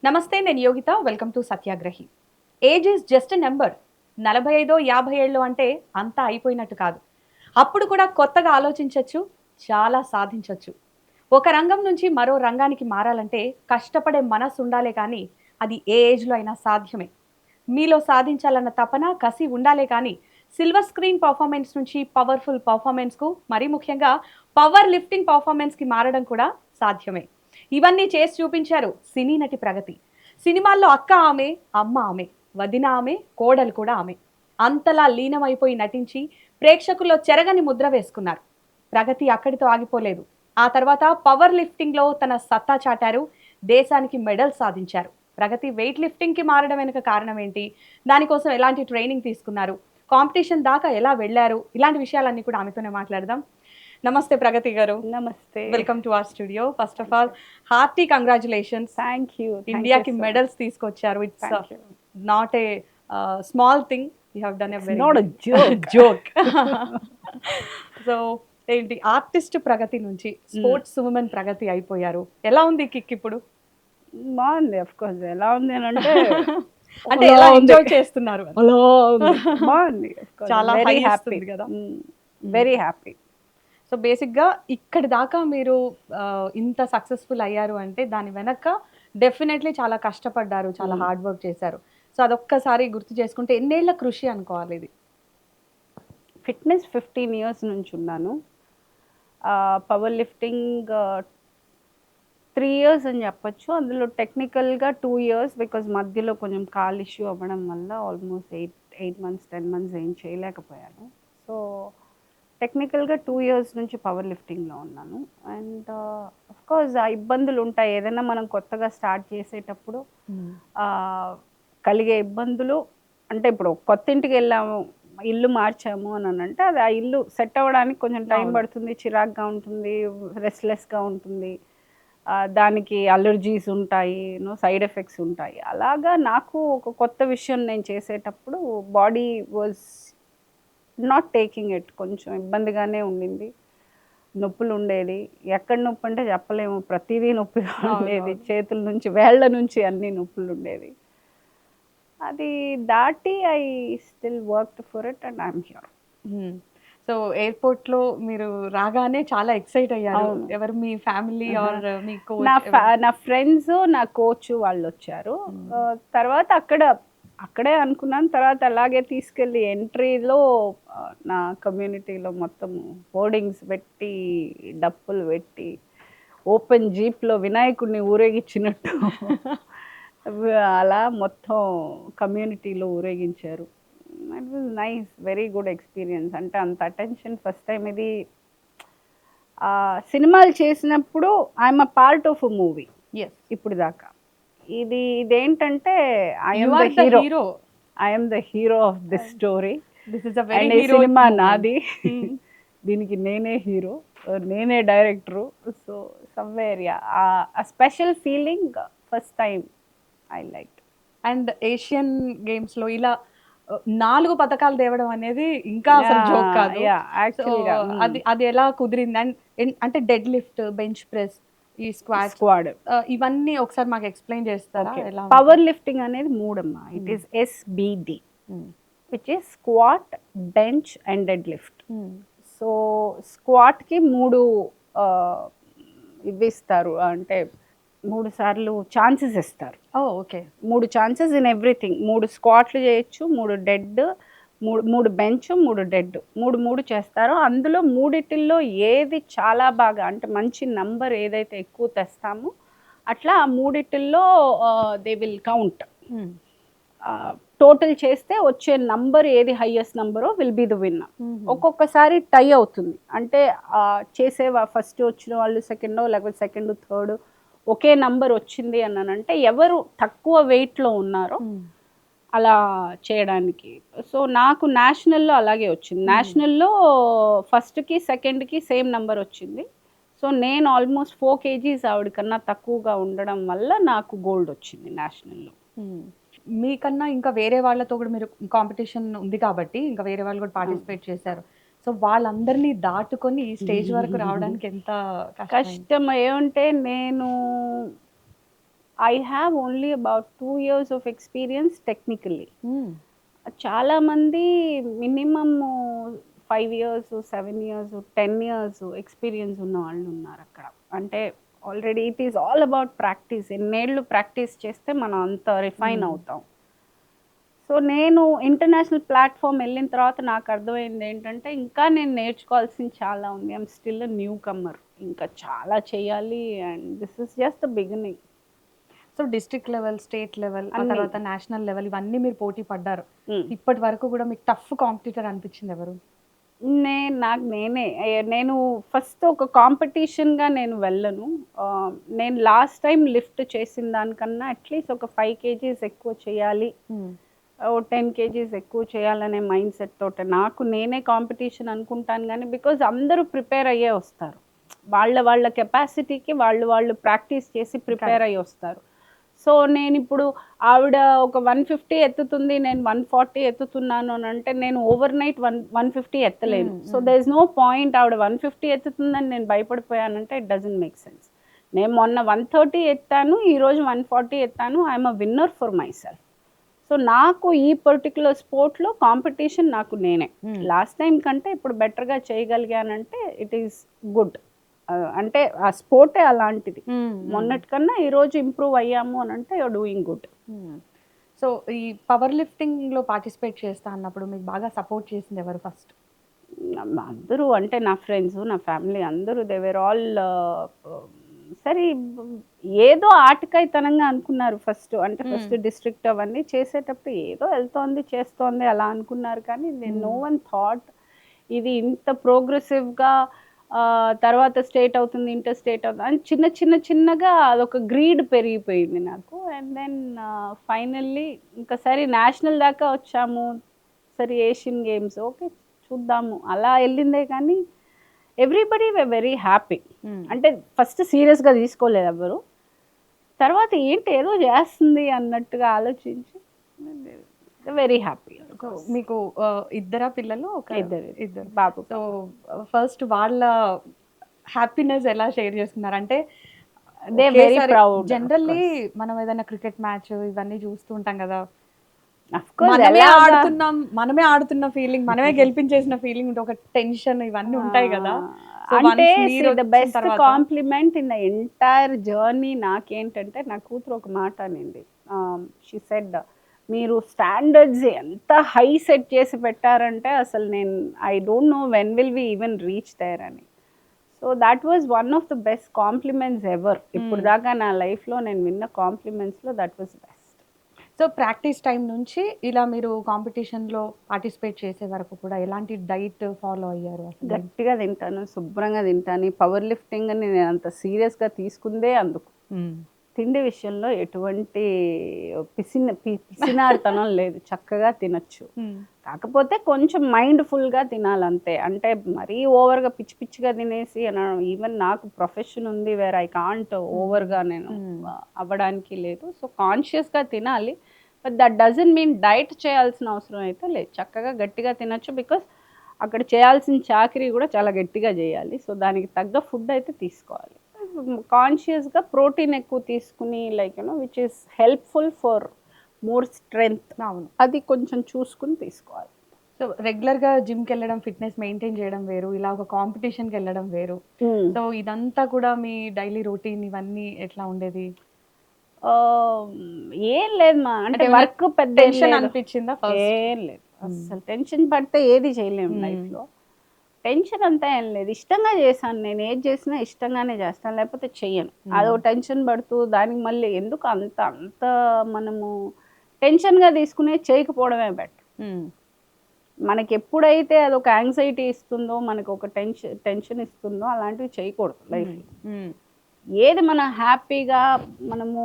నమస్తే, నేను Yogita. Welcome to Satyagrahi. Age is just a number. 45 50 ఏళ్ళు అంటే అంతా అయిపోయినట్టు కాదు. అప్పుడు కూడా కొత్తగా ఆలోచించొచ్చు, చాలా సాధించొచ్చు. ఒక రంగం నుంచి మరో రంగానికి మారాలంటే కష్టపడే మనసు ఉండాలే కానీ అది ఏ ఏజ్లో అయినా సాధ్యమే. మీలో సాధించాలన్న తపన, కసి ఉండాలే కానీ సిల్వర్ స్క్రీన్ పర్ఫార్మెన్స్ నుంచి పవర్ఫుల్ పర్ఫార్మెన్స్కు, మరీ ముఖ్యంగా పవర్ లిఫ్టింగ్ పర్ఫార్మెన్స్కి మారడం కూడా సాధ్యమే. ఇవన్నీ చేసి చూపించారు సినీ నటి ప్రగతి. సినిమాల్లో అక్క ఆమె, అమ్మ ఆమె, వదిన ఆమె, కోడలు కూడా ఆమె. అంతలా లీనమైపోయి నటించి ప్రేక్షకుల్లో చెరగని ముద్ర వేసుకున్నారు. ప్రగతి అక్కడితో ఆగిపోలేదు. ఆ తర్వాత పవర్ లిఫ్టింగ్లో తన సత్తా చాటారు, దేశానికి మెడల్ సాధించారు. ప్రగతి వెయిట్ లిఫ్టింగ్కి మారడం వెనుక కారణం ఏంటి, దానికోసం ఎలాంటి ట్రైనింగ్ తీసుకున్నారు, కాంపిటీషన్ దాకా ఎలా వెళ్ళారు, ఇలాంటి విషయాలన్నీ కూడా ఆమెతోనే మాట్లాడదాం. నమస్తే ప్రగతి గారు. నమస్తే. Welcome to our studio. First of all hearty congratulations. Thank you. ఇండియాకి మెడల్స్ తీసుకొచ్చారు. It's not a small thing. You have done a very not a joke. Joke. So ఏంటి, ఆర్టిస్ట్ ప్రగతి నుంచి స్పోర్ట్స్ ఉమెన్ ప్రగతి అయిపోయారు. ఎలా ఉంది కిక్ ఇప్పుడు? బాగుంది. Of course ఎలా ఉంది అని అంటే అంటే ఎలా ఎంజాయ్ చేస్తున్నారు? హలో బాగుంది. చాలా వెరీ high హ్యాపీ ఇస్తుంది కదా. Very happy. సో బేసిక్గా ఇక్కడి దాకా మీరు ఇంత సక్సెస్ఫుల్ అయ్యారు అంటే దాని వెనక డెఫినెట్లీ చాలా కష్టపడ్డారు, చాలా హార్డ్ వర్క్ చేశారు. సో అదొక్కసారి గుర్తు చేసుకుంటే ఎన్నేళ్ల కృషి అనుకోవాలి ఇది? ఫిట్నెస్ 15 years నుంచి ఉన్నాను. పవర్ లిఫ్టింగ్ 3 years అని చెప్పొచ్చు. అందులో టెక్నికల్గా 2 years బికాజ్ మధ్యలో కొంచెం కాల్ ఇష్యూ అవ్వడం వల్ల ఆల్మోస్ట్ 8 months 10 months ఏం చేయలేకపోయాను. సో టెక్నికల్గా 2 years నుంచి పవర్ లిఫ్టింగ్లో ఉన్నాను. అండ్ కోర్స్ ఆ ఇబ్బందులు ఉంటాయి. ఏదైనా మనం కొత్తగా స్టార్ట్ చేసేటప్పుడు కలిగే ఇబ్బందులు అంటే ఇప్పుడు కొత్త ఇంటికి వెళ్ళాము, ఇల్లు మార్చాము అని అంటే అది ఆ ఇల్లు సెట్ అవ్వడానికి కొంచెం టైం పడుతుంది, చిరాగ్గా ఉంటుంది, రెస్ట్లెస్గా ఉంటుంది, దానికి అలర్జీస్ ఉంటాయి, సైడ్ ఎఫెక్ట్స్ ఉంటాయి. అలాగా నాకు ఒక కొత్త విషయం నేను చేసేటప్పుడు body was not taking it, కొంచెం ఇబ్బందిగానే ఉండింది, నొప్పులు ఉండేది. ఎక్కడ నొప్పి అంటే చెప్పలేము, ప్రతిదీ నొప్పిగా ఉండేది, చేతుల నుంచి వేళ్ల నుంచి అన్ని నొప్పులు ఉండేది. అది దాటి I still worked for it and I'm here. So airport లో మీరు రాగానే చాలా ఎక్సైట్ అయ్యారు. ఎవరు, మీ ఫ్యామిలీ ఆర్ మీ కోచ్? నా ఫ్రెండ్స్, నా కోచ్ వాళ్ళు వచ్చారు. తర్వాత అక్కడే అనుకున్నాను. తర్వాత అలాగే తీసుకెళ్ళి ఎంట్రీలో నా కమ్యూనిటీలో మొత్తం హోర్డింగ్స్ పెట్టి, డప్పులు పెట్టి, ఓపెన్ జీప్లో వినాయకుడిని ఊరేగించినట్టు అలా మొత్తం కమ్యూనిటీలో ఊరేగించారు. It was nice, very good experience. అంటే అంత అటెన్షన్ ఫస్ట్ టైం. ఇది సినిమాలు చేసినప్పుడు I'm a part of a movie ఇప్పుడు దాకా. ఇదేంటంటే I'm the hero of this story. And ఈ సినిమా నాది, దీనికి నేనే హీరో, నేనే director. So somewhere a special feeling first time I like. And Asian games లో ఇలా 4 పథకాలు తేవడం అనేది ఇంకా అసలు జోక్ కాదు. అది ఎలా కుదిరింది? అండ్ అంటే డెడ్ లిఫ్ట్, బెంచ్ ప్రెస్, ఈ స్క్వాడ్, ఇవన్నీ ఒకసారి మాకు ఎక్స్ప్లెయిన్ చేస్తారా? పవర్ లిఫ్టింగ్ అనేది 3 అమ్మా. It is SBD, which is squat, bench and dead lift. So స్క్వాట్కి 3 ఇవి ఇస్తారు, అంటే 3 సార్లు ఛాన్సెస్ ఇస్తారు. Okay, 3 chances in everything. 3 స్క్వాట్లు చేయొచ్చు, 3 డెడ్, 3 బెంచ్, 3 డెడ్, 3 చేస్తారు. అందులో 3టిల్లో ఏది చాలా బాగా, అంటే మంచి నంబర్ ఏదైతే ఎక్కువ తెస్తామో అట్లా ఆ 3టిల్లో దే విల్ కౌంట్. టోటల్ చేస్తే వచ్చే నంబర్ ఏది హైయెస్ట్ నంబరో విల్ బీ ద విన్నర్. ఒక్కొక్కసారి టై అవుతుంది, అంటే చేసే ఫస్ట్ వచ్చిన వాళ్ళు సెకండో, లేకపోతే సెకండ్ థర్డ్ ఒకే నంబర్ వచ్చింది అన్నానంటే ఎవరు తక్కువ వెయిట్లో ఉన్నారో అలా చేయడానికి. సో నాకు నేషనల్లో అలాగే వచ్చింది. నేషనల్లో ఫస్ట్కి సెకండ్కి సేమ్ నెంబర్ వచ్చింది. సో నేను ఆల్మోస్ట్ 4 kgs ఆవిడకన్నా తక్కువగా ఉండడం వల్ల నాకు గోల్డ్ వచ్చింది నేషనల్లో. మీకన్నా ఇంకా వేరే వాళ్ళతో కూడా మీరు కాంపిటీషన్ ఉంది కాబట్టి ఇంకా వేరే వాళ్ళు కూడా పార్టిసిపేట్ చేశారు. సో వాళ్ళందరినీ దాటుకొని ఈ స్టేజ్ వరకు రావడానికి ఎంత కష్టం ఏమంటే, నేను I have only about 2 years of experience technically. చాలా మంది minimum 5 years, 7 years, 10 years experience ఉన్న వాళ్ళు ఉన్నారు అక్కడ. అంటే already it is all about practice. ఎన్నేళ్ళు ప్రాక్టీస్ చేస్తే మనం అంత రిఫైన్ అవుతాం. సో నేను ఇంటర్నేషనల్ ప్లాట్ఫామ్ వెళ్ళిన తర్వాత నాకు అర్థమైంది ఏంటంటే ఇంకా నేను నేర్చుకోవాల్సింది చాలా ఉంది. I'm still newcomer. ఇంకా చాలా చేయాలి and this is just the beginning. So district level, state level, ఆ అన్ని. తర్వాత నేషనల్ లెవెల్ ఇవన్నీ మీరు పోటీ పడ్డారు. ఇప్పటి వరకు కూడా మీకు టఫ్ కాంపిటీటర్ అనిపించింది ఎవరు? నేను ఫస్ట్ ఒక కాంపిటీషన్గా నేను వెళ్ళను. నేను లాస్ట్ టైం లిఫ్ట్ చేసిన దానికన్నా అట్లీస్ట్ ఒక 5 kgs ఎక్కువ చేయాలి, 10 kgs ఎక్కువ చేయాలనే మైండ్ సెట్ తోటే నాకు నేనే కాంపిటీషన్ అనుకుంటాను. కానీ బికాజ్ అందరూ ప్రిపేర్ అయ్యే వస్తారు, వాళ్ళ కెపాసిటీకి వాళ్ళు ప్రాక్టీస్ చేసి ప్రిపేర్ అయ్యి వస్తారు. సో నేను ఇప్పుడు ఆవిడ ఒక 150 ఎత్తుతుంది, నేను 140 ఎత్తుతున్నాను అని అంటే నేను ఓవర్ నైట్ 150 ఎత్తలేను. So there is no point. ఆవిడ 150 ఎత్తుతుందని నేను భయపడిపోయానంటే ఇట్ డజంట్ మేక్ సెన్స్. నేను మొన్న 130 ఎత్తాను, ఈరోజు 140 ఎత్తాను. I'm a winner for myself. So నాకు ఈ పర్టికులర్ స్పోర్ట్లో కాంపిటీషన్ నాకు నేనే. లాస్ట్ టైం కంటే ఇప్పుడు బెటర్గా చేయగలిగానంటే ఇట్ ఈస్ గుడ్. అంటే ఆ స్పోర్టే అలాంటిది. మొన్నటికన్నా ఈరోజు ఇంప్రూవ్ అయ్యాము అని అంటే యూఆర్ డూయింగ్ గుడ్. సో ఈ పవర్ లిఫ్టింగ్లో పార్టిసిపేట్ చేస్తా అన్నప్పుడు మీకు బాగా సపోర్ట్ చేసింది ఎవరు ఫస్ట్? అందరూ అంటే నా ఫ్రెండ్స్, నా ఫ్యామిలీ అందరూ దే వేర్ ఆల్ సరే ఏదో ఆటకాయితనంగా అనుకున్నారు ఫస్ట్. అంటే ఫస్ట్ డిస్ట్రిక్ట్ అవన్నీ చేసేటప్పుడు ఏదో వెళ్తోంది చేస్తోంది అలా అనుకున్నారు. కానీ నో వన్ థాట్ ఇది ఇంత ప్రోగ్రెసివ్గా తర్వాత స్టేట్ అవుతుంది, ఇంటర్ స్టేట్ అవుతుంది అని చిన్నగా అదొక గ్రీడ్ పెరిగిపోయింది నాకు. అండ్ దెన్ ఫైనల్లీ ఇంకా సరే నేషనల్ దాకా వచ్చాము, సరే ఏషియన్ గేమ్స్ ఓకే చూద్దాము అలా వెళ్ళిందే. కానీ ఎవ్రీబడి వే వెరీ హ్యాపీ. అంటే ఫస్ట్ సీరియస్గా తీసుకోలేదు ఎవరు. తర్వాత ఏంటి ఏదో చేస్తుంది అన్నట్టుగా ఆలోచించి వెరీ హ్యాపీ. మీకు ఇద్దరా పిల్లలు? ఇద్దరు బాబు. సో ఫస్ట్ వాళ్ళ హ్యాపీనెస్ ఎలా షేర్ చేసుకున్నారు? అంటే దే వెరీ ప్రౌడ్. జనరల్లీ మనం ఏదైనా క్రికెట్ మ్యాచ్ ఇవన్నీ చూస్తూ ఉంటాం కదా, మనమే ఆడుతున్న ఫీలింగ్, మనమే గెలిపించేసిన ఫీలింగ్ ఉంటే ఒక టెన్షన్ ఇవన్నీ ఉంటాయి కదా. అంటే the best compliment in the entire journey నాకేంటంటే నా కూతురు ఒక మాట అనింది. షీ సెడ్ మీరు స్టాండర్డ్స్ ఎంత హై సెట్ చేసి పెట్టారంటే అసలు నేను I don't know when will we even reach there అని. So that was one of the best compliments ever. ఇప్పుడు దాకా నా లైఫ్లో నేను విన్న కాంప్లిమెంట్స్లో that was best. So practice time నుంచి ఇలా మీరు కాంపిటీషన్లో పార్టిసిపేట్ చేసే వరకు కూడా ఎలాంటి డైట్ ఫాలో అయ్యారు? గట్టిగా తింటాను, శుభ్రంగా తింటాను. పవర్ లిఫ్టింగ్ అని నేను అంత సీరియస్గా తీసుకుందే అందుకు. తిండి విషయంలో ఎటువంటి పిసినారితనం లేదు, చక్కగా తినచ్చు. కాకపోతే కొంచెం మైండ్ఫుల్గా తినాలంతే. అంటే మరీ ఓవర్గా పిచ్చిగా తినేసి ఈవెన్ నాకు ప్రొఫెషన్ ఉంది వేర్ ఐ కాంట్ ఓవర్గా నేను అవ్వడానికి లేదు. సో కాన్షియస్గా తినాలి. But that doesn't mean diet చేయాల్సిన అవసరం అయితే లేదు. చక్కగా గట్టిగా తినచ్చు. బికాస్ అక్కడ చేయాల్సిన చాకరీ కూడా చాలా గట్టిగా చేయాలి. సో దానికి తగ్గ ఫుడ్ అయితే తీసుకోవాలి. కాన్షియస్గా ప్రోటీన్ ఎక్కువ తీసుకుని like which is helpful for more strength. అవును, అది కొంచెం చూసుకుని తీసుకోవాలి. సో రెగ్యులర్గా జిమ్కి వెళ్ళడం, ఫిట్నెస్ మెయింటైన్ చేయడం వేరు, ఇలా ఒక కాంపిటీషన్కి వెళ్ళడం వేరు. సో ఇదంతా కూడా మీ డైలీ రొటీన్ ఇవన్నీ ఎట్లా ఉండేది? ఏం లేదు మా అంటే వర్క్ పెద్ద టెన్షన్ అనిపించిందా? ఏం లేదు, అసలు టెన్షన్ పడితే ఏది చేయలేము లైఫ్లో. టెన్షన్ అంతా ఏం లేదు, ఇష్టంగా చేశాను. నేను ఏది చేసినా ఇష్టంగానే చేస్తాను, లేకపోతే చెయ్యను. అదో టెన్షన్ పడుతూ దానికి మళ్ళీ ఎందుకు అంత మనము టెన్షన్గా తీసుకునే చేయకపోవడమే బెటర్. మనకి ఎప్పుడైతే అదొక యాంగ్జైటీ ఇస్తుందో, మనకు ఒక టెన్షన్ ఇస్తుందో అలాంటివి చేయకూడదు లైఫ్లో. ఏది మనం హ్యాపీగా మనము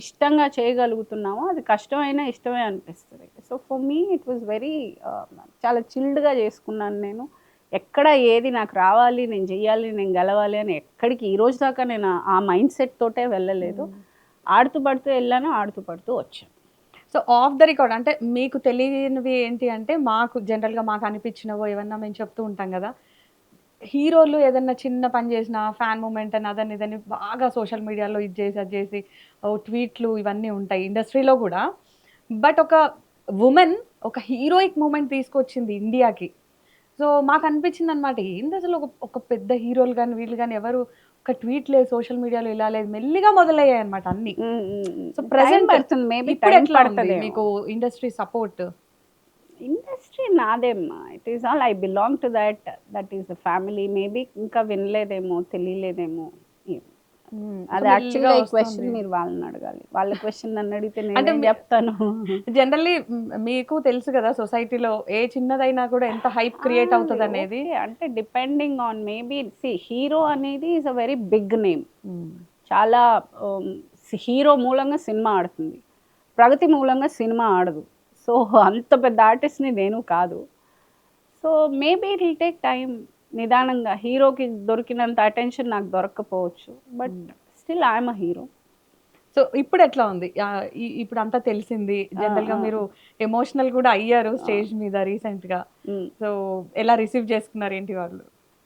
ఇష్టంగా చేయగలుగుతున్నామో అది కష్టమైనా ఇష్టమే అనిపిస్తుంది. So for me it was very చాలా చిల్డ్గా చేసుకున్నాను నేను. ఎక్కడ ఏది నాకు రావాలి, నేను చెయ్యాలి, నేను గెలవాలి అని ఎక్కడికి ఈ రోజు దాకా నేను ఆ మైండ్ సెట్ తోటే వెళ్ళలేదు. ఆడుతూ పడుతూ వెళ్ళాను, ఆడుతూ పడుతూ వచ్చాను. సో ఆఫ్ ద రికార్డ్ అంటే మీకు తెలియనివి ఏంటి అంటే, మాకు జనరల్గా మాకు అనిపించినవో ఏమన్నా మేము చెప్తూ ఉంటాం కదా, హీరోలు ఏదన్నా చిన్న పని చేసినా ఫ్యాన్ మూమెంట్ అని అదని ఇదని బాగా సోషల్ మీడియాలో ఇది చేసి అది చేసి ట్వీట్లు ఇవన్నీ ఉంటాయి ఇండస్ట్రీలో కూడా. బట్ ఒక వుమెన్ ఒక హీరోయిక్ మూమెంట్ తీసుకొచ్చింది ఇండియాకి. సో మాకు అనిపించింది అనమాట, ఏంది అసలు ఒక ఒక పెద్ద హీరోలు కానీ వీళ్ళు కానీ ఎవరు ఒక ట్వీట్ లేదు సోషల్ మీడియాలో, ఇలా లేదు, మెల్లిగా మొదలయ్యాయి అనమాట అన్ని. సో టైం ప్రెసెంట్ పడుతుంది, మేబీ ఇప్పుడు టైం ఎట్లా ఉంది పడుతుంది. మీకు ఇండస్ట్రీ సపోర్ట్? ఇండస్ట్రీ నాదేమ్మా, it is all I belong to that is the family. Maybe ఇంకా వినలేదేమో, తెలియలేదేమో. అది యాక్చువల్గా ఈ క్వశ్చన్ మీరు వాళ్ళని అడగాలి. వాళ్ళ క్వశ్చన్ నన్ను అడిగితే నేను చెప్తాను. జనరల్లీ మీకు తెలుసు కదా సొసైటీలో ఏ చిన్నదైనా కూడా ఎంత హైప్ క్రియేట్ అవుతుంది అనేది. అంటే డిపెండింగ్ ఆన్ మేబీ హీరో అనేది is a very big name. చాలా హీరో మూలంగా సినిమా ఆడుతుంది, ప్రగతి మూలంగా సినిమా ఆడదు. సో అంత పెద్ద ఆర్టిస్ట్ని నేను కాదు. So maybe it will take time. నిదానంగా హీరోకి దొరికినంత అటెన్షన్ నాకు దొరకకపోవచ్చు, but still I'm a hero. So ఇప్పుడు ఎట్లా ఉంది? ఇప్పుడు అంతా తెలిసింది, జనరల్ గా మీరు ఎమోషనల్ కూడా అయ్యారు స్టేజ్ మీద రీసెంట్ గా. సో ఎలా రిసీవ్ చేసుకున్నారు ఏంటి వాళ్ళు?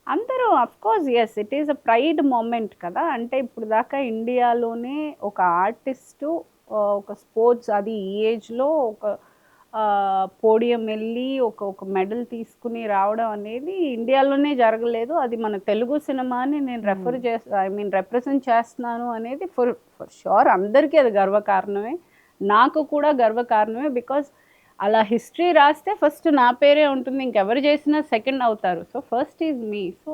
అందరూ of course yes, it is a pride moment కదా. అంటే ఇప్పుడు దాకా ఇండియాలోనే ఒక ఆర్టిస్టు ఒక స్పోర్ట్స్ అది ఈ ఏజ్లో ఒక పోడియం వెళ్ళి ఒక మెడల్ తీసుకుని రావడం అనేది ఇండియాలోనే జరగలేదు. అది మన తెలుగు సినిమాని నేను రిప్రజెంట్ చేస్తున్నాను అనేది ఫర్ షూర్ అందరికీ అది గర్వకారణమే, నాకు కూడా గర్వకారణమే. బికాజ్ అలా హిస్టరీ రాస్తే ఫస్ట్ నా పేరే ఉంటుంది, ఇంకెవరు చేసినా సెకండ్ అవుతారు. So first is me, so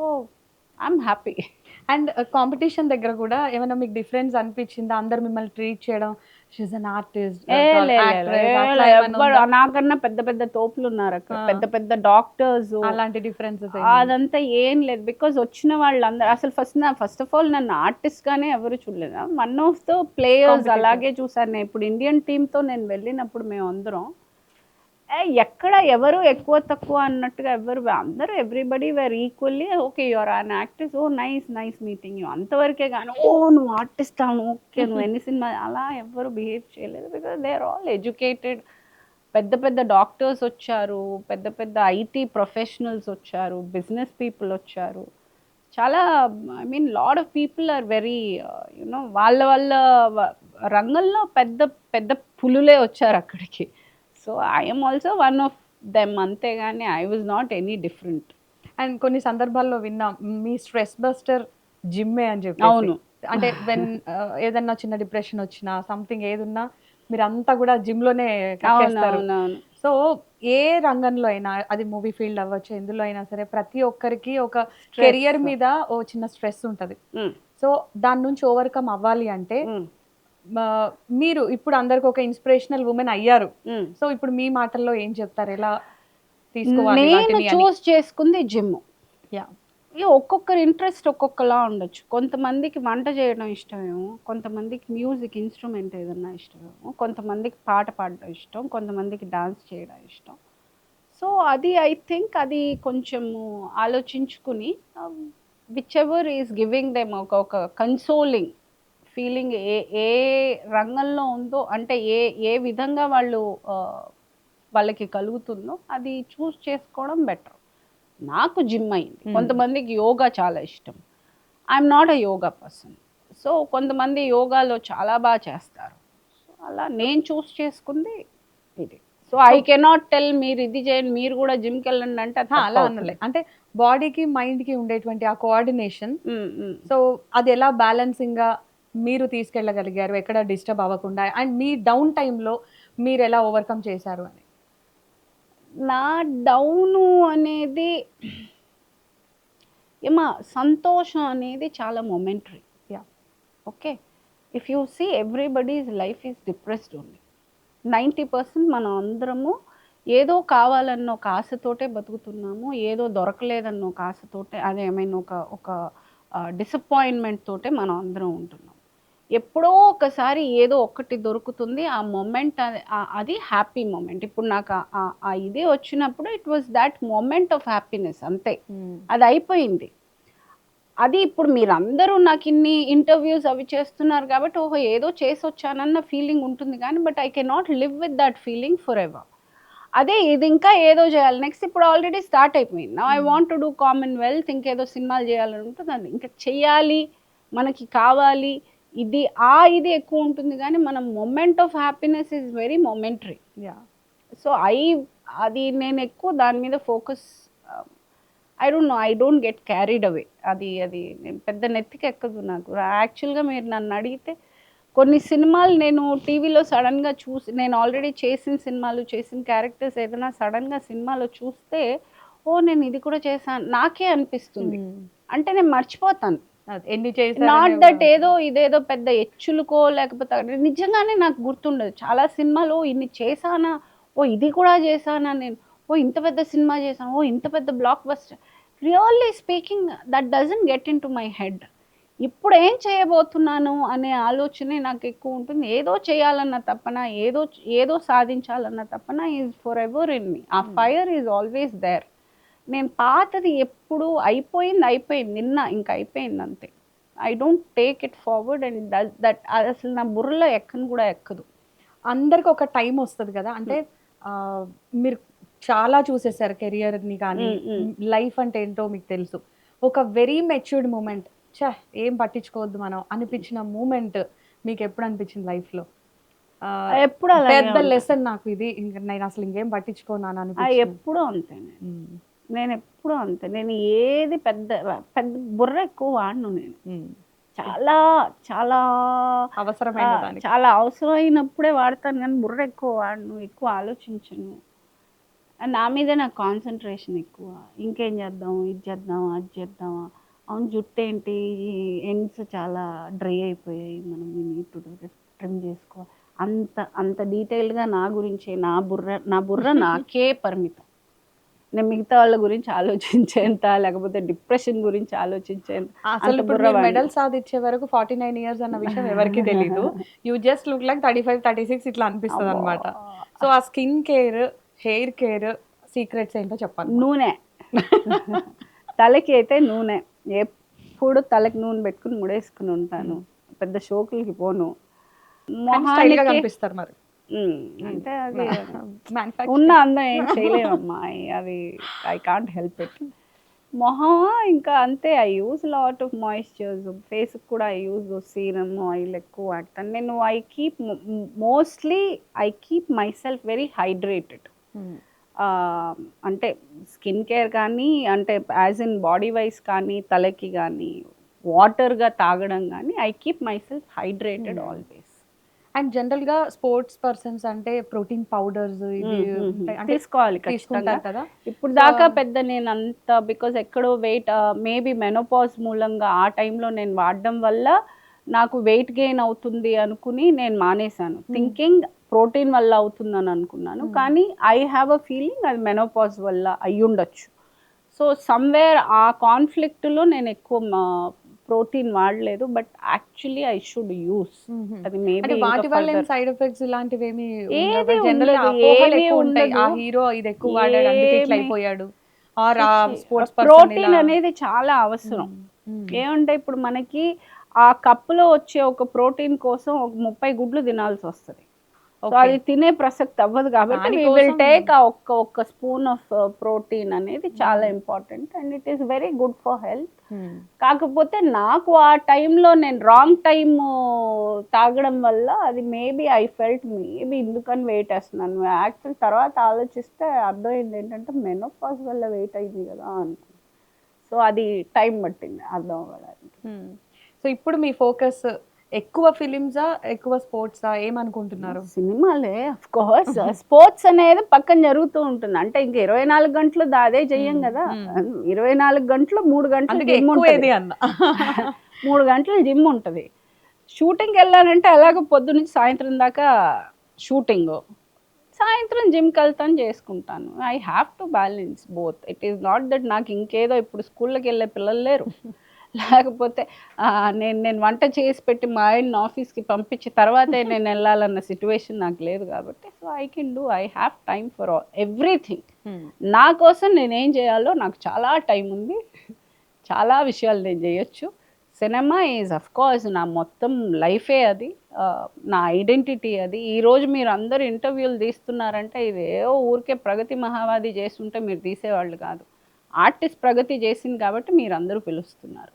I'm happy. And competition దగ్గర కూడా ఏమైనా మీకు డిఫరెన్స్ అనిపించిందా? అందరు మిమ్మల్ని ట్రీట్ చేయడం, షీఈ్ అన్ ఆర్టిస్ట్, నాకన్నా పెద్ద పెద్ద తోపులు ఉన్నారు అక్కడ, పెద్ద పెద్ద డాక్టర్స్, అలాంటి డిఫరెన్సెస్ అదంతా ఏం లేదు. బికాజ్ వచ్చిన వాళ్ళందరూ అసలు ఫస్ట్ ఆఫ్ ఆల్ నన్ను ఆర్టిస్ట్ గానే ఎవరు చూడలేదు, వన్ ఆఫ్ ద ప్లేయర్స్ అలాగే చూసాను. నేను ఇప్పుడు ఇండియన్ టీంతో నేను వెళ్ళినప్పుడు మేము అందరం ఎక్కడ ఎవరు ఎక్కువ తక్కువ అన్నట్టుగా ఎవరు, అందరూ everybody were equally okay you're an actress, oh nice meeting you, అంతవరకే కానీ ఓ నువ్వు ఆర్టిస్ట్ అను, ఓకే నువ్వు ఎన్ని సినిమా, అలా ఎవరు బిహేవ్ చేయలేదు. Because they are all educated. పెద్ద పెద్ద డాక్టర్స్ వచ్చారు, పెద్ద పెద్ద ఐటీ ప్రొఫెషనల్స్ వచ్చారు, బిజినెస్ పీపుల్ వచ్చారు. చాలా I mean lot of people are very you know వాళ్ళ రంగంలో పెద్ద పెద్ద పులులే వచ్చారు అక్కడికి. So I'm also one of them, అంతేగాని I was not any different. And కొన్ని సందర్భాల్లో విన్నాం మీ స్ట్రెస్ బస్టర్ జిమ్మే అని చెప్పి. అవును, అంటే వెన్ ఏదన్నా చిన్న డిప్రెషన్ వచ్చినా సంథింగ్ ఏదున్నా మీరు అంతా కూడా జిమ్ లోనే కట్టేస్తారు. సో ఏ రంగంలో అయినా, అది మూవీ ఫీల్డ్ అవ్వచ్చు, ఎందులో అయినా సరే, ప్రతి ఒక్కరికి ఒక కెరియర్ మీద ఓ చిన్న స్ట్రెస్ ఉంటది. సో దాని నుంచి ఓవర్కమ్ అవ్వాలి అంటే మీరు ఇప్పుడు అందరికి ఒక ఇన్స్పిరేషనల్ ఉమెన్ అయ్యారు. సో ఇప్పుడు మీ మాటల్లో ఏం చెప్తారు, ఎలా తీసుకోవాలి? నేను చూస్ చేసుకుంది జిమ్. ఒక్కొక్కరి ఇంట్రెస్ట్ ఒక్కొక్కలా ఉండొచ్చు. కొంతమందికి వంట చేయడం ఇష్టమేమో, కొంతమందికి మ్యూజిక్ ఇన్స్ట్రుమెంట్ ఏదన్నా ఇష్టమేమో, కొంతమందికి పాట పాడడం ఇష్టం, కొంతమందికి డాన్స్ చేయడం ఇష్టం. సో అది ఐ థింక్ అది కొంచెము ఆలోచించుకుని which ever is giving them ఒక కన్సోలింగ్ ఫీలింగ్ ఏ రంగంలో ఉందో, అంటే ఏ విధంగా వాళ్ళకి కలుగుతుందో అది చూస్ చేసుకోవడం బెటర్. నాకు జిమ్ అయింది. కొంతమందికి యోగా చాలా ఇష్టం, I'm not a yoga person. So కొంతమంది యోగాలో చాలా బాగా చేస్తారు. సో అలా నేను చూస్ చేసుకుంది ఇది. సో ఐ కెనాట్ టెల్ మీరు ఇది చేయండి, మీరు కూడా జిమ్కి వెళ్ళండి అంటే అలా అనలే. అంటే బాడీకి మైండ్కి ఉండేటువంటి ఆ కోఆర్డినేషన్, సో అది ఎలా బ్యాలెన్సింగ్గా మీరు తీసుకెళ్ళగలిగారు ఎక్కడ డిస్టర్బ్ అవ్వకుండా, అండ్ మీ డౌన్ టైంలో మీరు ఎలా ఓవర్కమ్ చేశారు అని? నా డౌను అనేది ఏమా సంతోషం అనేది చాలా momentary. Okay, if you see everybody's life is depressed only. 90% మనం అందరము ఏదో కావాలన్న ఒక ఆశతోటే బతుకుతున్నాము, ఏదో దొరకలేదన్న ఒక ఆశతోటే, అదేమైనా ఒక డిసప్పాయింట్మెంట్ తోటే మనం అందరం ఉంటున్నాం. ఎప్పుడో ఒకసారి ఏదో ఒక్కటి దొరుకుతుంది, ఆ మొమెంట్ అది హ్యాపీ మొమెంట్. ఇప్పుడు నాకు ఆ ఇది వచ్చినప్పుడు it was that moment of happiness, అంతే, అది అయిపోయింది. అది ఇప్పుడు మీరందరూ నాకు ఇన్ని ఇంటర్వ్యూస్ అవి చేస్తున్నారు కాబట్టి ఓహో ఏదో చేసి వచ్చానన్న ఫీలింగ్ ఉంటుంది కానీ, but I cannot live with that feeling for ever. అదే ఇది ఇంకా ఏదో చేయాలి నెక్స్ట్. ఇప్పుడు ఆల్రెడీ స్టార్ట్ అయిపోయింది. నా I want to do Commonwealth, ఇంకేదో సినిమాలు చేయాలని ఉంటుంది. అది ఇంకా చెయ్యాలి, మనకి కావాలి, ఇది ఎక్కువ ఉంటుంది. కానీ మనం moment of happiness is very momentary. So అది నేను ఎక్కువ దాని మీద focus, I don't get carried away. అది నేను పెద్ద నెత్తికి ఎక్కదు నాకు. యాక్చువల్గా మీరు నన్ను అడిగితే కొన్ని సినిమాలు నేను టీవీలో సడన్గా చూసి, నేను ఆల్రెడీ చేసిన సినిమాలు, చేసిన క్యారెక్టర్స్ ఏదైనా సడన్గా సినిమాలో చూస్తే ఓ నేను ఇది కూడా చేశాను నాకే అనిపిస్తుంది. అంటే నేను మర్చిపోతాను. ఎన్ని చేసి నాట్ దట్ ఇదేదో పెద్ద ఎచ్చులకో లేకపోతే నిజంగానే నాకు గుర్తుండదు. చాలా సినిమాలు ఇన్ని చేశానా, ఓ ఇది కూడా చేశానా నేను, ఓ ఇంత పెద్ద సినిమా చేశాను, ఓ ఇంత పెద్ద block buster. Really speaking that doesn't get in to my head. ఇప్పుడు ఏం చేయబోతున్నాను అనే ఆలోచనే నాకు ఎక్కువ ఉంటుంది. ఏదో చేయాలన్న తపన, ఏదో సాధించాలన్న తపన is for ever in me. ఆ ఫైర్ ఈజ్ ఆల్వేస్ దేర్. నేను పాతది ఎప్పుడు అయిపోయింది, నిన్న ఇంకా అయిపోయింది అంతే. I don't take it forward and that అసలు నా బుర్రలో ఎక్కను కూడా ఎక్కదు. అందరికి ఒక టైం వస్తుంది కదా, అంటే మీరు చాలా చూసేసారు కెరియర్ని కానీ లైఫ్ అంటే ఏంటో మీకు తెలుసు. ఒక వెరీ మెచ్యూర్డ్ మూమెంట్, ఏం పట్టించుకోవద్దు మనం అనిపించిన మూమెంట్ మీకు ఎప్పుడు అనిపించింది లైఫ్లో? ఎప్పుడు పెద్ద లెసన్ నాకు ఇది, ఇంకా నేను అసలు ఇంకేం పట్టించుకోనాను అని. ఎప్పుడూ అంతే నేను ఎప్పుడూ అంతే. నేను ఏది పెద్ద బుర్ర ఎక్కువ వాడను. నేను చాలా చాలా చాలా అవసరమైనప్పుడే వాడతాను, కానీ బుర్ర ఎక్కువ వాడను, ఎక్కువ ఆలోచించను. నా మీద నాకు కాన్సన్ట్రేషన్ ఎక్కువ. ఇంకేం చేద్దాం, ఇది చేద్దామా, అది చేద్దామా, అవును జుట్టు ఏంటి, ఎండ్స్ చాలా డ్రై అయిపోయాయి, మనం ట్రిమ్ చేసుకో, అంత డీటెయిల్గా నా గురించి నా బుర్ర నాకే పరిమితం. నేను మిగతా వాళ్ళ గురించి ఆలోచించేంత, లేకపోతే డిప్రెషన్ గురించి ఆలోచించేంత. అసలు మెడల్ సాధించే వరకు 49 years అన్న విషయం ఎవరికి తెలీదు. యూ జస్ట్ లుక్ లైక్ 35, 36 ఇట్లా అనిపిస్తుంది అనమాట. సో ఆ skin care, hair care secrets ఏంటో చెప్పాలి. నూనె, తలకి అయితే నూనె, ఎప్పుడు తలకి నూనె పెట్టుకుని ముడేసుకుని ఉంటాను. పెద్ద షోకులకి పోను. మొహానికి కనిపిస్తారు మరి. అంటే అది ఉన్న అందం ఏం చేయలేమమ్మా, అది ఐ కాంట్ హెల్ప్ ఇట్. మొహం ఇంకా అంతే. I use lot of moistures. ఫేస్కి కూడా ఐ యూజ్ సీరమ్, ఆయిల్ ఎక్కువ వాడతాను నేను. I keep my self very hydrated. అంటే స్కిన్ కేర్ కానీ, అంటే యాజ్ ఇన్ బాడీ వైజ్ కానీ, తలకి కానీ వాటర్గా తాగడం కానీ, I keep my self hydrated always. And జనరల్గా స్పోర్ట్స్ పర్సన్స్ అంటే ప్రోటీన్ పౌడర్స్ తీసుకోవాలి కదా. ఇప్పుడు దాకా పెద్ద నేను అంత, బికాజ్ ఎక్కడో వెయిట్, మేబీ మెనోపాజ్ మూలంగా ఆ టైంలో నేను వాడడం వల్ల నాకు వెయిట్ గెయిన్ అవుతుంది అనుకుని నేను మానేశాను. థింకింగ్ ప్రోటీన్ వల్ల అవుతుందని అనుకున్నాను, కానీ ఐ హ్యావ్ అ ఫీలింగ్ అది మెనోపాజ్ వల్ల అయ్యుండొచ్చు. సో సమ్వేర్ ఆ కాన్ఫ్లిక్ట్లో నేను ఎక్కువ ప్రోటీన్ వాడలేదు, but actually I should use. అది మేబీ వాటి వల్ల సైడ్ ఎఫెక్ట్స్ ఇలాంటివి ఏమీ హీరో ఇది ఎక్కువ వాడాడు అందుకే ఇట్లా అయిపోయాడు. ప్రోటీన్ అనేది చాలా అవసరం. ఏమంటే ఇప్పుడు మనకి ఆ కప్పులో వచ్చే ఒక ప్రోటీన్ కోసం ఒక 30 గుడ్లు తినాల్సి వస్తుంది. సో అది తినే ప్రసక్తి అవ్వదు, కాబట్టి వీ విల్ టేక్ ఒక్క స్పూన్ ఆఫ్ ప్రోటీన్ అనేది చాలా important and it is very good for health. కాకపోతే నాకు ఆ టైంలో నేను రాంగ్ టైం తాగడం వల్ల అది మేబీ ఐ ఫెల్ట్ మేబీ ఎందుకని వెయిట్ వేస్తున్నాను. యాక్చువల్ తర్వాత ఆలోచిస్తే అర్థమైంది ఏంటంటే మెనోపాజ్ వల్ల వెయిట్ అయింది కదా అనుకున్నాను. సో అది టైం పట్టింది అర్థం అవ్వడానికి. సో ఇప్పుడు మీ ఫోకస్ ఎక్కువ ఫిలిమ్సా, ఎక్కువ స్పోర్ట్సా, ఏమనుకుంటున్నారు? సినిమాలే ఆఫ్ కోర్స్. స్పోర్ట్స్ అనేది పక్కన జరుగుతూ ఉంటుంది. అంటే ఇంక 24 గంటలు అదే చెయ్యం కదా. 24 గంటలు 3 గంటలు జిమ్ ఉంటుంది అన్న 3 గంటలు జిమ్ ఉంటుంది. షూటింగ్కి వెళ్ళానంటే అలాగ పొద్దు నుంచి సాయంత్రం దాకా షూటింగ్, సాయంత్రం జిమ్కి వెళ్తాను, చేసుకుంటాను. I have to balance both. It is not that నాకు ఇంకేదో ఇప్పుడు స్కూల్కి వెళ్ళే పిల్లలు లేరు, లేకపోతే నేను వంట చేసి పెట్టి మా ఆయన ఆఫీస్కి పంపించి తర్వాతే నేను వెళ్ళాలన్న సిచ్యువేషన్ నాకు లేదు. కాబట్టి so I have time for everything. నా కోసం నేనేం చేయాలో నాకు చాలా టైం ఉంది, చాలా విషయాలు నేను చేయొచ్చు. సినిమా ఈజ్ అఫ్ కోర్స్ నా మొత్తం లైఫే అది. నా ఐడెంటిటీ అది. ఈరోజు మీరు అందరు ఇంటర్వ్యూలు తీస్తున్నారంటే ఇది ఏవో ఊరికే ప్రగతి మహావాది చేస్తుంటే మీరు తీసేవాళ్ళు కాదు. ఆర్టిస్ట్ ప్రగతి చేసింది కాబట్టి మీరు అందరూ పిలుస్తున్నారు.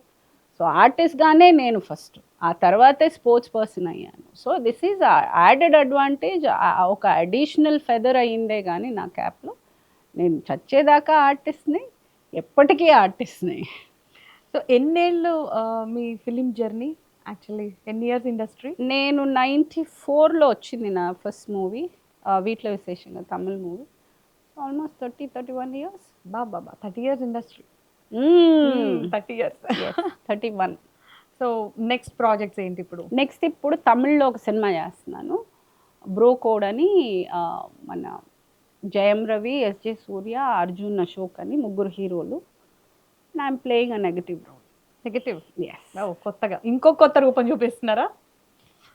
సో ఆర్టిస్ట్గానే నేను ఫస్ట్, ఆ తర్వాతే స్పోర్ట్స్ పర్సన్ అయ్యాను. So this is added advantage, ఒక అడిషనల్ ఫెదర్ అయ్యిందే కానీ నా క్యాప్లో. నేను చచ్చేదాకా ఆర్టిస్ట్ని, ఎప్పటికీ ఆర్టిస్ట్ని. సో ఎన్నేళ్ళు మీ ఫిలిం జర్నీ, యాక్చువల్లీ ఎన్ని ఇయర్స్ ఇండస్ట్రీ? నేను 94లో వచ్చింది నా ఫస్ట్ మూవీ, వీటిలో విశేషంగా తమిళ్ మూవీ. Almost 31 years. బాబా 30 years industry. 30 years. 31. So next projects ఏంటి ఇప్పుడు? నెక్స్ట్ ఇప్పుడు తమిళ్లో ఒక సినిమా చేస్తున్నాను, బ్రో కోడ్ అని. మన జయం రవి, ఎస్జే సూర్య, అర్జున్ అశోక్ అని ముగ్గురు హీరోలు. I'm playing a negative role. Negative? Yes. కొత్తగా ఇంకో కొత్త రూపం చూపిస్తున్నారా?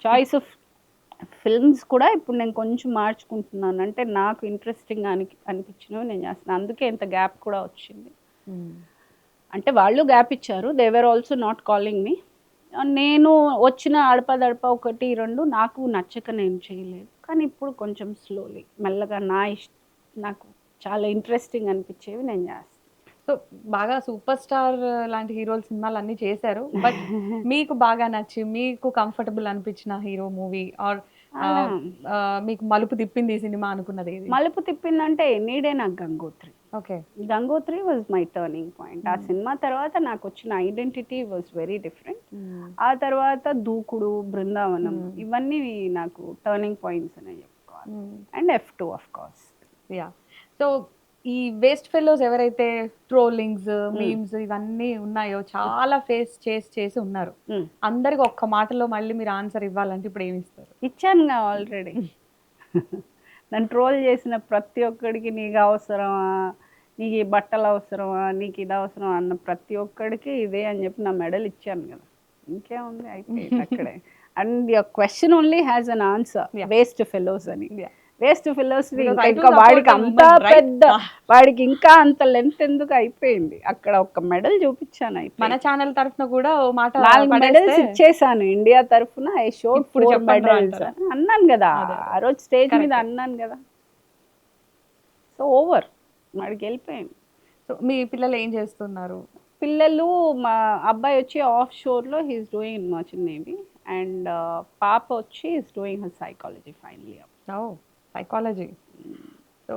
చాయిస్ ఆఫ్ ఫిల్మ్స్ కూడా ఇప్పుడు నేను కొంచెం మార్చుకుంటున్నాను. అంటే నాకు ఇంట్రెస్టింగ్ అనిపించినవి నేను చేస్తున్నాను. అందుకే ఇంత గ్యాప్ కూడా వచ్చింది. అంటే వాళ్ళు గ్యాప్ ఇచ్చారు, they were also not calling మీ. నేను వచ్చిన అడపదడప 1, 2 నాకు నచ్చక నేను చేయలేదు. కానీ ఇప్పుడు కొంచెం స్లోలీ మెల్లగా నాకు చాలా ఇంట్రెస్టింగ్ అనిపించేవి నేను చేస్తాను. సో బాగా సూపర్ స్టార్ లాంటి హీరోల సినిమాలు అన్నీ చేశారు, బట్ మీకు బాగా నచ్చి మీకు కంఫర్టబుల్ అనిపించిన హీరో మూవీ ఆర్ మీకు మలుపు తిప్పింది ఈ సినిమా అనుకున్నది ఏది? మలుపు తిప్పిందంటే ఎనీడే నాకు Gangotri. Okay. Gangotri was my turning point. ఆ సినిమా తర్వాత నాకు వచ్చిన ఐడెంటిటీ వాజ్ వెరీ డిఫరెంట్. ఆ తర్వాత దూకుడు, బృందావనం ఇవన్నీ నాకు టర్నింగ్ పాయింట్స్ అనే చెప్పుకోవాలి. And F2 of course. Yeah. So ఈ వేస్ట్ ఫెలోస్ ఎవరైతే ట్రోలింగ్స్, మీమ్స్ ఇవన్నీ ఉన్నాయో చాలా ఫేస్ చేసి ఉన్నారు. అందరికి ఒక్క మాటలో మళ్ళీ మీరు ఆన్సర్ ఇవ్వాలంటే ఇప్పుడు ఏమి ఇస్తారు? ఇచ్చానుగా ఆల్రెడీ. నన్ను ట్రోల్ చేసిన ప్రతి ఒక్కడికి నీకు అవసరమా, నీకు ఈ బట్టలు అవసరమా, నీకు ఇది అవసరమా అన్న ప్రతి ఒక్కడికి ఇదే అని చెప్పి నా మెడల్ ఇచ్చాను కదా. ఇంకేముంది అయిపోయింది అక్కడే. And your question only has an answer, waste fellows అని. వేస్ట్ ఫిలాసఫీ ఇంకా వాడికి అంత పెద్ద, వాడికి ఇంకా అంత లెంత్ ఎందుకు, అయిపోయింది అక్కడ. ఒక మెడల్ చూపించాను. మన ఛానల్ తరఫున కూడా ఓ మాట 4 మెడల్స్ ఇచ్చేసాను ఇండియా తరఫున. ఐ షోడ్ 4 మెడల్స్ అన్నాను కదా ఆ రోజు స్టేజ్ మీద, అన్నాను కదా. సో ఓవర్, వాడికి వెళ్ళిపోయింది. సో మీ పిల్లలు ఏం చేస్తున్నారు? పిల్లలు, మా అబ్బాయి వచ్చి ఆఫ్ షోర్లో he's doing in merchant navy, and పాప వచ్చి is doing her psychology final year. Psychology. So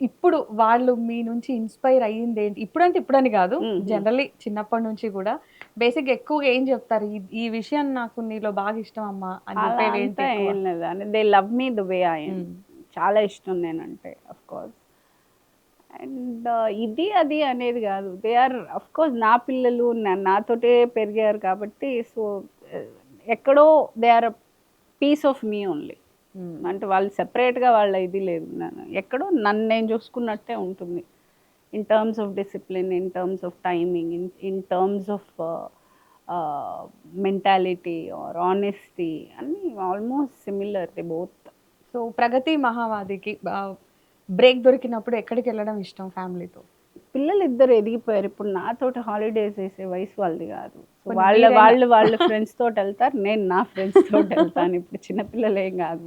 ఇప్పుడు వాళ్ళు మీ నుంచి ఇన్స్పైర్ అయ్యింది ఏంటి? ఇప్పుడంటే ఇప్పుడని కాదు, జనరల్లీ చిన్నప్పటి నుంచి కూడా బేసిక్ ఎక్కువగా ఏం చెప్తారు, ఈ విషయం నాకు నీలో బాగా ఇష్టం అమ్మా అని చెప్పేది ఏంటి? ఏం లేదు అని, they love me the way I am. చాలా ఇష్టం నేనంటే అఫ్ కోర్స్. అండ్ ఇది అది అనేది కాదు, దే ఆర్ అఫ్ కోర్స్ నా పిల్లలు, నాతోటే పెరిగారు కాబట్టి. సో ఎక్కడో they are piece of me only. అంటే వాళ్ళు సెపరేట్గా వాళ్ళ ఇది లేదు, ఎక్కడో నన్ను నేను చూసుకున్నట్టే ఉంటుంది. In terms of discipline, in terms of timing, in terms of mentality or honesty అన్నీ almost similar they both. So Pragathi మహావాదికి బ్రేక్ దొరికినప్పుడు ఎక్కడికి వెళ్ళడం ఇష్టం ఫ్యామిలీతో? పిల్లలు ఇద్దరు ఎదిగిపోయారు, ఇప్పుడు నాతోటి హాలిడేస్ వేసే వయసు వాళ్ళది కాదు. సో వాళ్ళ ఫ్రెండ్స్ తోటి వెళ్తారు, నేను నా ఫ్రెండ్స్ తోటి వెళ్తాను. ఇప్పుడు చిన్నపిల్లలు ఏం కాదు,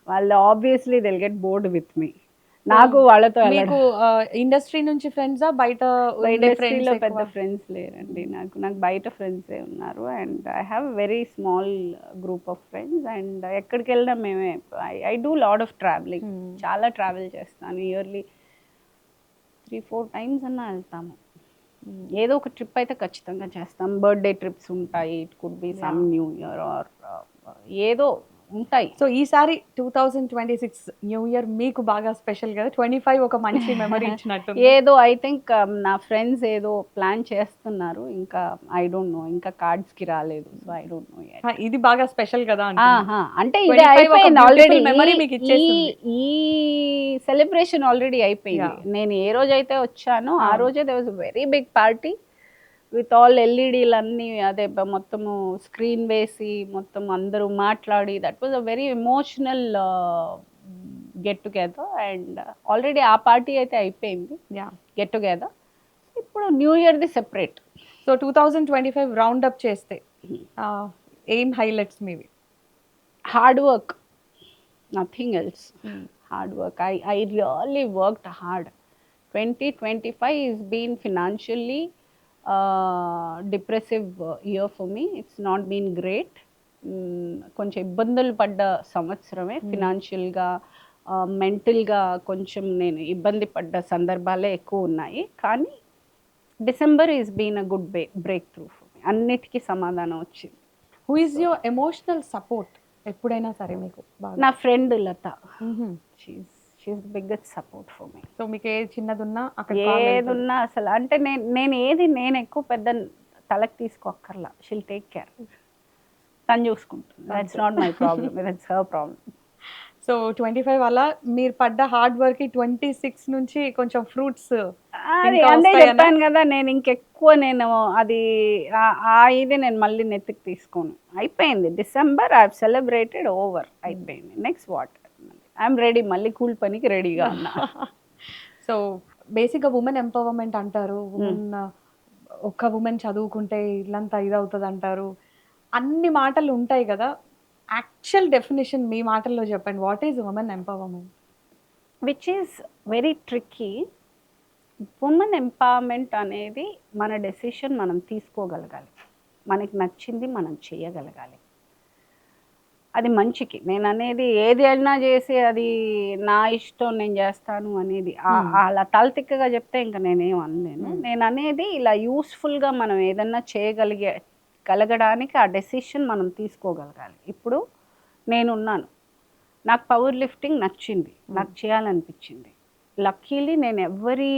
వాళ్ళు obviously they'll get bored with me. నాకు వాళ్ళతో ఇండస్ట్రీ నుంచి ఫ్రెండ్సా, బయట? ఇండస్ట్రీలో పెద్ద ఫ్రెండ్స్ లేరండి నాకు బయట ఫ్రెండ్సే ఉన్నారు. And I have very small group of friends. And ఎక్కడికి వెళ్ళినా మేమే, I do lot of travelling. చాలా ట్రావెల్ చేస్తాను, ఇయర్లీ 3-4 టైమ్స్ అన్నా వెళ్తాము. ఏదో ఒక ట్రిప్ అయితే ఖచ్చితంగా చేస్తాం. బర్త్డే ట్రిప్స్ ఉంటాయి, it could be some new year are ఏదో ఉంటాయి. సో ఈసారి 2026 న్యూ ఇయర్ మీకు బాగా స్పెషల్ కదా, 25 ఒక మంచి మెమరీ ఇచ్చినట్టు. ఏదో ఐ థింక్ నా ఫ్రెండ్స్ ఏదో ప్లాన్ చేస్తున్నారు, ఇంకా ఐ డోంట్ నో, ఇంకా కార్డ్స్ కి రాలేదు. So I don't know yet. ఇది బాగా స్పెషల్ కదా అంటే ఇది అయిపోయింది ఆల్రెడీ, మెమరీ మీకు ఇచ్చేసింది. ఈ సెలబ్రేషన్ ఆల్రెడీ అయిపోయింది. నేను ఏ రోజైతే వచ్చానో ఆ రోజే there was a very big party with all ఎల్ఈడీలు అన్నీ, అదే మొత్తము స్క్రీన్ వేసి మొత్తం అందరూ మాట్లాడి, that was a very emotional get together. And already ఆ పార్టీ అయితే అయిపోయింది, గెట్ టుగెదర్. ఇప్పుడు న్యూ ఇయర్ది సెపరేట్. సో 2025 రౌండ్ అప్ చేస్తే ఏం హైలైట్స్ మీవి? Hard work, nothing else. Hard work. I really worked hard. 2025 has been financially depressive year for me. It's not been great. కొంచెం ఇబ్బందులు పడ్డ సంవత్సరమే. ఫినాన్షియల్గా, మెంటల్గా కొంచెం నేను ఇబ్బంది పడ్డ సందర్భాలే ఎక్కువ ఉన్నాయి. కానీ December is been a good breakthrough for me. అన్నిటికీ సమాధానం వచ్చింది. Who is your emotional support ఎప్పుడైనా సరే మీకు బాగా? నా friend Latha, she is the biggest support for me. So మీకు ఏ చిన్నదున్నా అక్కడ ఏదున్నా అసలు అంటే నేను ఎక్కువ పెద్ద తలకి తీసుకోక్కర్లా. She'll take care. తను చూసుకుంటుంది. That's not my problem, that's her problem. So 25 అలా మీరు పడ్డ హార్డ్ వర్క్ 26 నుంచి కొంచెం ఫ్రూట్స్ అంతే చెప్పాను కదా. నేను ఇంకెక్కువ అది ఇది నేను మళ్ళీ నెత్తికి తీసుకోను. అయిపోయింది December. I have celebrated over. అయిపోయింది. Next what? I'm ready. మళ్ళీ కూల్ పనికి రెడీగా ఉన్నా. సో బేసిక్గా ఉమెన్ ఎంపవర్మెంట్ అంటారు. ఒక్క ఉమెన్ చదువుకుంటే ఇల్లంతా ఇదవుతుంది అంటారు. అన్ని మాటలు ఉంటాయి కదా. యాక్చువల్ డెఫినేషన్ మీ మాటల్లో చెప్పండి. What is women empowerment? Which is very tricky. Women empowerment అనేది మన డెసిషన్ మనం తీసుకోగలగాలి. మనకి నచ్చింది మనం చేయగలగాలి. అది మంచికి. నేను అనేది ఏది అయినా చేసి అది నా ఇష్టం నేను చేస్తాను అనేది అలా తలతిక్కగా చెప్తే ఇంకా నేనేం అనలేను. నేను అనేది ఇలా యూస్ఫుల్గా మనం ఏదన్నా కలగడానికి ఆ డెసిషన్ మనం తీసుకోగలగాలి. ఇప్పుడు నేనున్నాను, నాకు పవర్ లిఫ్టింగ్ నచ్చింది, నాకు చేయాలనిపించింది. లక్కీలీ నేను ఎవరి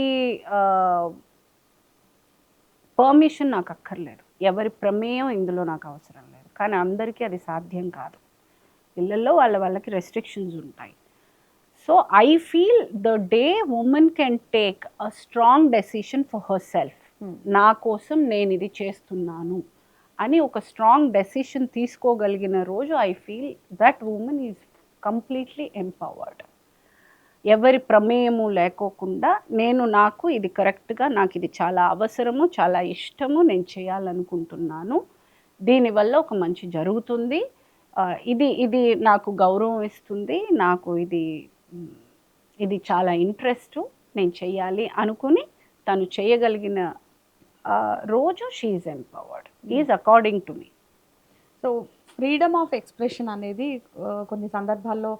పర్మిషన్ నాకు అక్కర్లేదు, ఎవరి ప్రమేయం ఇందులో నాకు అవసరం లేదు. కానీ అందరికీ అది సాధ్యం కాదు. ఇళ్ళల్లో వాళ్ళకి రెస్ట్రిక్షన్స్ ఉంటాయి. So I feel the day women can take a strong decision for her self. నా కోసం నేను ఇది చేస్తున్నాను అని ఒక స్ట్రాంగ్ డెసిషన్ తీసుకోగలిగిన రోజు I feel that women is completely empowered. ఎవరి ప్రమేయము లేకోకుండా నాకు ఇది కరెక్ట్గా, నాకు ఇది చాలా అవసరము, చాలా ఇష్టము, నేను చేయాలనుకుంటున్నాను, దీనివల్ల ఒక మంచి జరుగుతుంది, ఇది నాకు గౌరవం ఇస్తుంది, నాకు ఇది చాలా ఇంట్రెస్టు, నేను చెయ్యాలి అనుకుని తను చేయగలిగిన రోజు she is empowered is according to me. So freedom of expression అనేది కొన్ని సందర్భాల్లో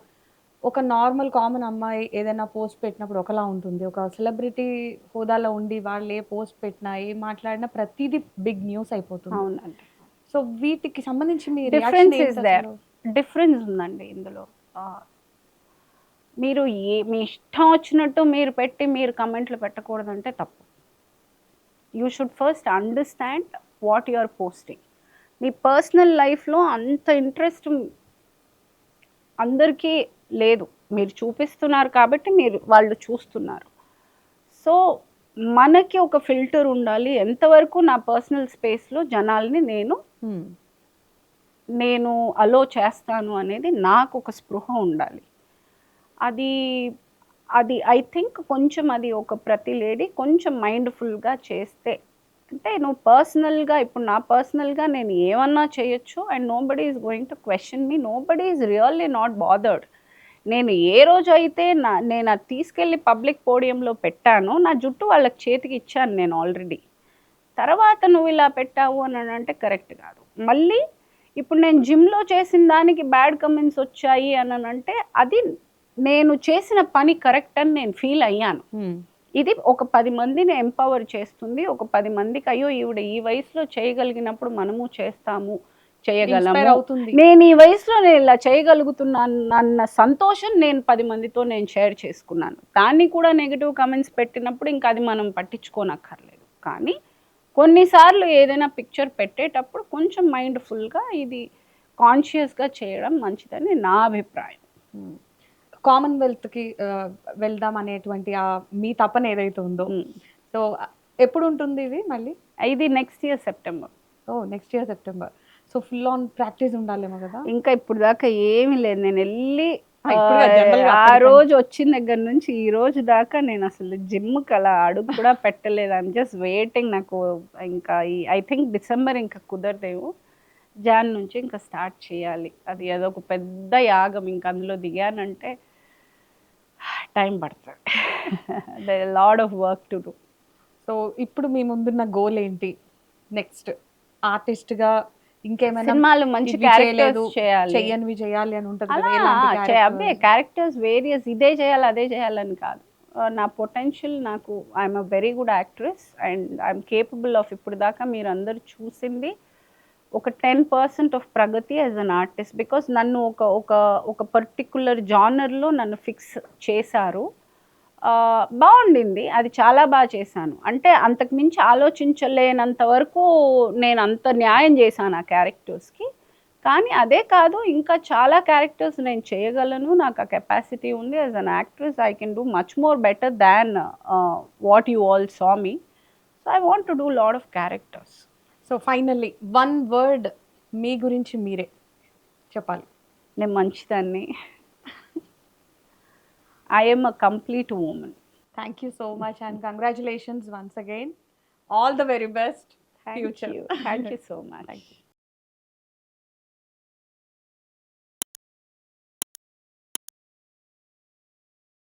ఒక నార్మల్ కామన్ అమ్మాయి ఏదైనా పోస్ట్ పెట్టినప్పుడు ఒకలా ఉంటుంది. ఒక సెలబ్రిటీ హోదాలో ఉండి వాళ్ళు ఏ పోస్ట్ పెట్టినా, ఏ మాట్లాడినా ప్రతిదీ బిగ్ న్యూస్ అయిపోతుంది. అవునండి. సో వీటికి సంబంధించి మీ డిఫరెన్స్ ఉందండి ఇందులో. మీరు మీ ఇష్టం వచ్చినట్టు మీరు పెట్టి మీరు కమెంట్లు పెట్టకూడదంటే తప్పు. You should first understand what you are posting. మీ పర్సనల్ లైఫ్లో అంత ఇంట్రెస్ట్ అందరికీ లేదు. మీరు చూపిస్తున్నారు కాబట్టి వాళ్ళు చూస్తున్నారు. సో మనకి ఒక ఫిల్టర్ ఉండాలి. ఎంతవరకు నా పర్సనల్ స్పేస్లో జనాల్ని నేను అలో చేస్తాను అనేది నాకు ఒక స్పృహ ఉండాలి. అది ఐ థింక్ కొంచెం అది ఒక ప్రతి లేడీ కొంచెం మైండ్ఫుల్గా చేస్తే, అంటే నువ్వు పర్సనల్గా ఇప్పుడు నా పర్సనల్గా నేను ఏమన్నా చేయొచ్చు and nobody is going to question me, nobody is really not bothered. నేను ఏ రోజు అయితే నేను అది తీసుకెళ్ళి పబ్లిక్ పోడియంలో పెట్టానో నా జుట్టు వాళ్ళకి చేతికి ఇచ్చాను నేను ఆల్రెడీ. తర్వాత నువ్వు ఇలా పెట్టావు అని అంటే కరెక్ట్ కాదు. మళ్ళీ ఇప్పుడు నేను జిమ్లో చేసిన దానికి బ్యాడ్ కమెంట్స్ వచ్చాయి అని అంటే అది నేను చేసిన పని కరెక్ట్ అని నేను ఫీల్ అయ్యాను. ఇది ఒక 10 మందిని ఎంపవర్ చేస్తుంది. ఒక 10 మందికి అయ్యో ఈవిడ ఈ వయసులో చేయగలిగినప్పుడు మనము చేస్తాము, చేయగలము, నేను ఈ వయసులో నేను ఇలా చేయగలుగుతున్నాను అన్న సంతోషం నేను 10 మందితో నేను షేర్ చేసుకున్నాను. దాన్ని కూడా నెగిటివ్ కమెంట్స్ పెట్టినప్పుడు ఇంకా అది మనం పట్టించుకోనక్కర్లేదు. కానీ కొన్నిసార్లు ఏదైనా పిక్చర్ పెట్టేటప్పుడు కొంచెం మైండ్ఫుల్గా ఇది కాన్షియస్గా చేయడం మంచిదని నా అభిప్రాయం. కామన్వెల్త్కి వెళ్దాం అనేటువంటి మీ తపన ఏదైతే ఉందో, సో ఎప్పుడు ఉంటుంది ఇది మళ్ళీ? ఇది next year September. Next year September. So full on practice ఉండాలేమో కదా? ఇంకా ఇప్పుడు దాకా ఏమీ లేదు. నేను వెళ్ళి ఆ రోజు వచ్చిన దగ్గర నుంచి ఈ రోజు దాకా నేను అసలు జిమ్కి అలా అడుగు కూడా పెట్టలేదు. I'm just waiting. నాకు ఇంకా ఐ థింక్ డిసెంబర్ ఇంకా కుదరదేమో. జాన్ నుంచి ఇంకా స్టార్ట్ చేయాలి. అది అదొక పెద్ద యాగం. ఇంక అందులో దిగానంటే టైం పడుతుంది. Lot of work to do. So ఇప్పుడు మీ ముందున్న గోల్ ఏంటి నెక్స్ట్? ఆర్టిస్ట్గా ఇంకేమైనా సినిమాలు మంచి ఇవి చేయలేదు, క్యారెక్టర్స్ చేయాలి. చెయ్యనివి చేయాలి అని ఉంటుంది అలా కదా, ఎలాంటి అబ్బే క్యారెక్టర్స్ వేరియస్, ఇదే చేయాలి అదే చేయాలని కాదు. నా పొటెన్షియల్, నాకు I'm a very good actress and I'm capable of, ఇప్పుడు దాకా మీరు అందరు చూసింది ఒక 10% of Pragathi as an artist. Because నన్ను ఒక ఒక ఒక పర్టికులర్ జానర్లో నన్ను ఫిక్స్ చేశారు. బాగుండింది, అది చాలా బాగా చేశాను. అంటే అంతకు మించి ఆలోచించలేనంత వరకు నేను అంత న్యాయం చేశాను ఆ క్యారెక్టర్స్కి. కానీ అదే కాదు, ఇంకా చాలా క్యారెక్టర్స్ నేను చేయగలను, నాకు ఆ కెపాసిటీ ఉంది. As an actress I can do much more better than what you all saw me. So I want to do lot of characters. So finally one word మీ గురించి మీరే చెప్పాలి. నేను మంచిదాన్ని. I am a complete woman. Thank you so much and congratulations once again. All the very best Thank future. you. Thank you so much. Thank you.